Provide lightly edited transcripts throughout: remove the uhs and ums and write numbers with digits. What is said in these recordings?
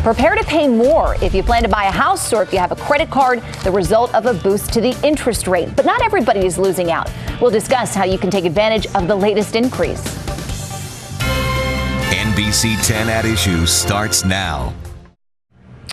Prepare to pay more if you plan to buy a house or if you have a credit card, the result of a boost to the interest rate. But not everybody is losing out. We'll discuss how you can take advantage of the latest increase. NBC 10 at Issue starts now.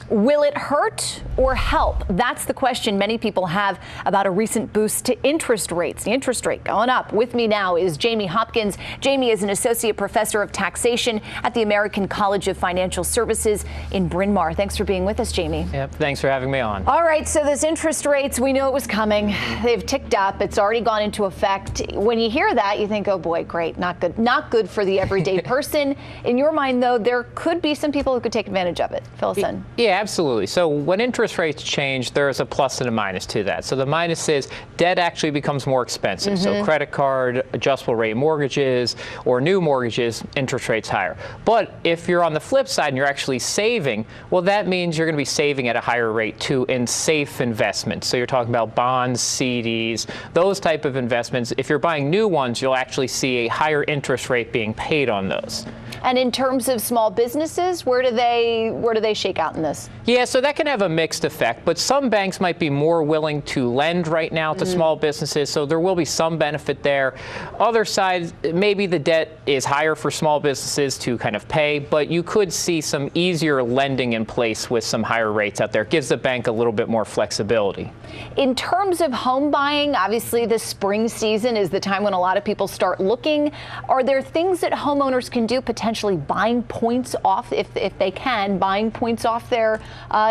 Will it hurt or help? That's the question many people have about a recent boost to interest rates. The interest rate going up. With me now is Jamie Hopkins. Jamie is an associate professor of taxation at the American College of Financial Services in Bryn Mawr. Thanks for being with us, Jamie. Yep, thanks for having me on. All right, so those interest rates, we knew it was coming. They've ticked up. It's already gone into effect. When you hear that, you think, oh boy, great, not good. Not good for the everyday person. In your mind, though, there could be some people who could take advantage of it. Fill us in. Yeah, absolutely. So when interest rates change, there's a plus and a minus to that. So the minus is debt actually becomes more expensive. So credit card, adjustable rate mortgages, or new mortgages, interest rates higher. But if you're on the flip side and you're actually saving, well, that means you're going to be saving at a higher rate too in safe investments. So you're talking about bonds, CDs, those type of investments. If you're buying new ones, you'll actually see a higher interest rate being paid on those. And in terms of small businesses, where do they shake out in this? Yeah, so that can have a mixed effect, but some banks might be more willing to lend right now to small businesses, so there will be some benefit there. Other side, maybe the debt is higher for small businesses to kind of pay, but you could see some easier lending in place with some higher rates out there. It gives the bank a little bit more flexibility. In terms of home buying, obviously the spring season is the time when a lot of people start looking. Are there things that homeowners can do, potentially buying points off, if they can, buying points off their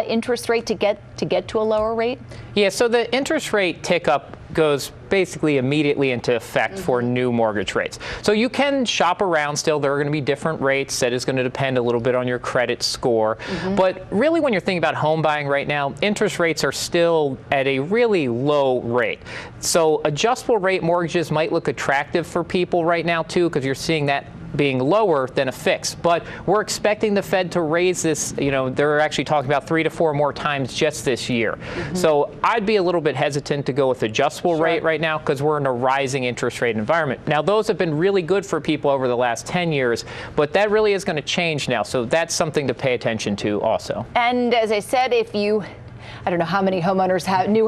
interest rate to get to a lower rate? Yeah, so the interest rate tick up goes basically immediately into effect for new mortgage rates. So you can shop around still. There are going to be different rates. That is going to depend a little bit on your credit score. But really, when you're thinking about home buying right now, interest rates are still at a really low rate. So adjustable rate mortgages might look attractive for people right now too, because you're seeing that being lower than a fix. But we're expecting the Fed to raise this, they're actually talking about 3 to 4 more times just this year. So I'd be a little bit hesitant to go with adjustable rate right now because we're in a rising interest rate environment. Now, those have been really good for people over the last 10 years, but that really is going to change now. So that's something to pay attention to also. And as I said, I don't know how many new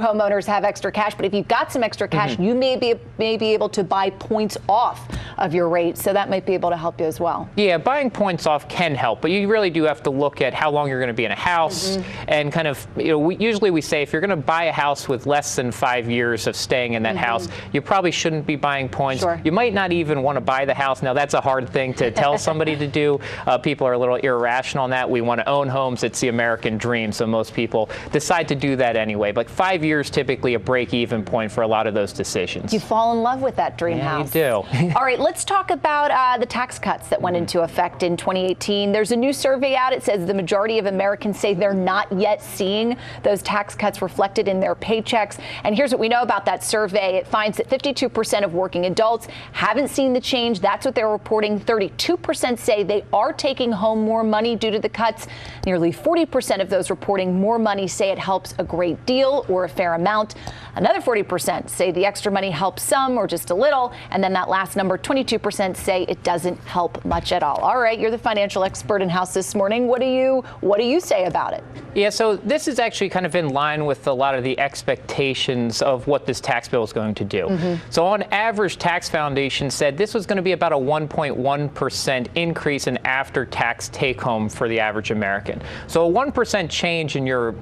homeowners have extra cash, but if you've got some extra cash, you may be able to buy points off of your rate, so that might be able to help you as well. Yeah, buying points off can help, but you really do have to look at how long you're going to be in a house and kind of, usually we say if you're going to buy a house with less than 5 years of staying in that house, you probably shouldn't be buying points. You might not even want to buy the house. Now, that's a hard thing to tell somebody to do. People are a little irrational on that. We want to own homes. It's the American dream, so most people decide to do that anyway. But 5 years typically a break-even point for a lot of those decisions. You fall in love with that dream house. You do. All right, let's talk about the tax cuts that went into effect in 2018. There's a new survey out. It says the majority of Americans say they're not yet seeing those tax cuts reflected in their paychecks. And here's what we know about that survey. It finds that 52% of working adults haven't seen the change. That's what they're reporting. 32% say they are taking home more money due to the cuts. Nearly 40% of those reporting more money say it helps a great deal or a fair amount. Another 40% say the extra money helps some or just a little. And then that last number, 22% say it doesn't help much at all. All right, you're the financial expert in house this morning. What do you say about it? Yeah, so this is actually kind of in line with a lot of the expectations of what this tax bill is going to do. So on average, Tax Foundation said this was going to be about a 1.1% increase in after-tax take-home for the average American. So a 1% change in your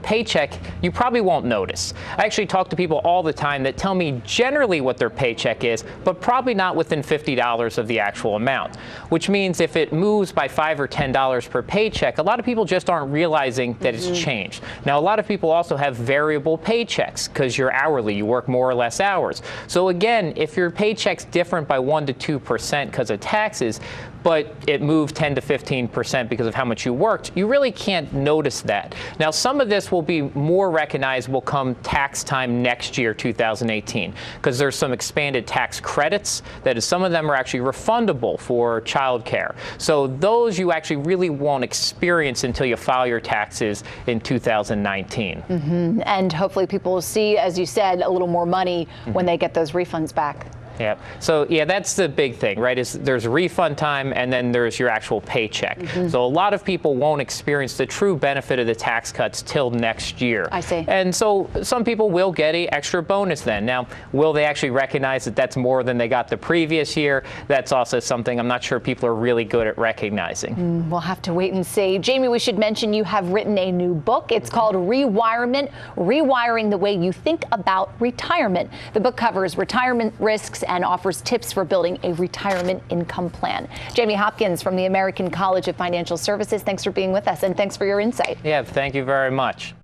paycheck, you probably won't notice. I actually talk to people all the time that tell me generally what their paycheck is, but probably not within $50 of the actual amount, which means if it moves by $5 or $10 per paycheck, a lot of people just aren't realizing that it's changed. Now, a lot of people also have variable paychecks because you're hourly, you work more or less hours. So again, if your paycheck's different by 1 to 2% because of taxes, but it moved 10 to 15% because of how much you worked, you really can't notice that. Now, some of this will be more recognizable come tax time next year, 2018, because there's some expanded tax credits that is, some of them are actually refundable for childcare. So those you actually really won't experience until you file your taxes in 2019. And hopefully people will see, as you said, a little more money when they get those refunds back. Yeah. So yeah, that's the big thing, right? Is there's refund time and then there's your actual paycheck. So a lot of people won't experience the true benefit of the tax cuts till next year. I see. And so some people will get an extra bonus then. Now, will they actually recognize that that's more than they got the previous year? That's also something I'm not sure people are really good at recognizing. We'll have to wait and see. Jamie, we should mention you have written a new book. It's called Rewirement, Rewiring the Way You Think About Retirement. The book covers retirement risks and offers tips for building a retirement income plan. Jamie Hopkins from the American College of Financial Services, thanks for being with us and thanks for your insight. Yeah, thank you very much.